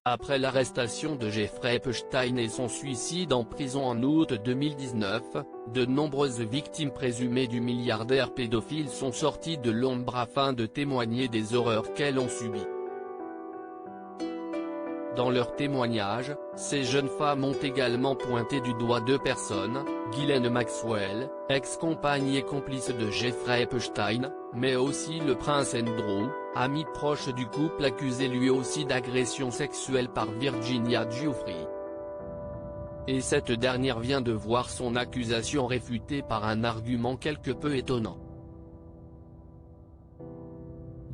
Après l'arrestation de Jeffrey Epstein et son suicide en prison en août 2019, de nombreuses victimes présumées du milliardaire pédophile sont sorties de l'ombre afin de témoigner des horreurs qu'elles ont subies. Dans leurs témoignages, ces jeunes femmes ont également pointé du doigt deux personnes, Ghislaine Maxwell, ex-compagne et complice de Jeffrey Epstein, mais aussi le prince Andrew, ami proche du couple accusé lui aussi d'agression sexuelle par Virginia Giuffre. Et cette dernière vient de voir son accusation réfutée par un argument quelque peu étonnant.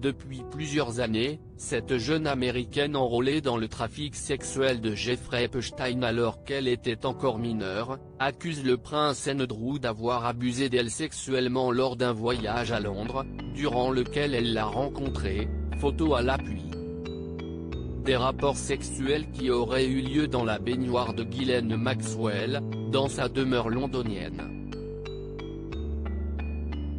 Depuis plusieurs années, cette jeune américaine enrôlée dans le trafic sexuel de Jeffrey Epstein alors qu'elle était encore mineure, accuse le prince Andrew d'avoir abusé d'elle sexuellement lors d'un voyage à Londres, durant lequel elle l'a rencontré, photo à l'appui. Des rapports sexuels qui auraient eu lieu dans la baignoire de Ghislaine Maxwell, dans sa demeure londonienne.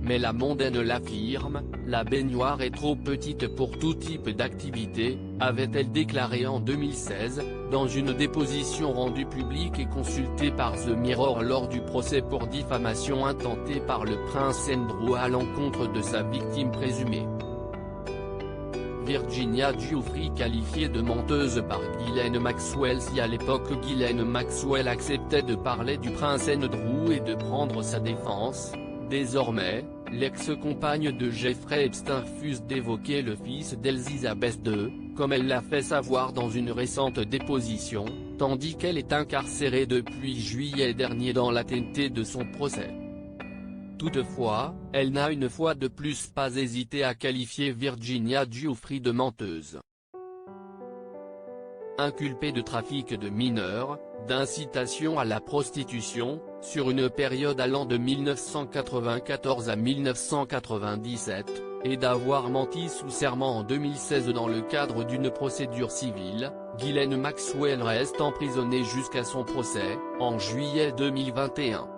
Mais la mondaine l'affirme, la baignoire est trop petite pour tout type d'activité, avait-elle déclaré en 2016, dans une déposition rendue publique et consultée par The Mirror lors du procès pour diffamation intenté par le prince Andrew à l'encontre de sa victime présumée. Virginia Giuffre qualifiée de menteuse par Ghislaine Maxwell. Si à l'époque Ghislaine Maxwell acceptait de parler du prince Andrew et de prendre sa défense, désormais, l'ex-compagne de Jeffrey Epstein refuse d'évoquer le fils d'Elizabeth II, comme elle l'a fait savoir dans une récente déposition, tandis qu'elle est incarcérée depuis juillet dernier dans l'attente de son procès. Toutefois, elle n'a une fois de plus pas hésité à qualifier Virginia Giuffre de menteuse. Inculpée de trafic de mineurs, d'incitation à la prostitution, sur une période allant de 1994 à 1997, et d'avoir menti sous serment en 2016 dans le cadre d'une procédure civile, Ghislaine Maxwell reste emprisonnée jusqu'à son procès, en juillet 2021.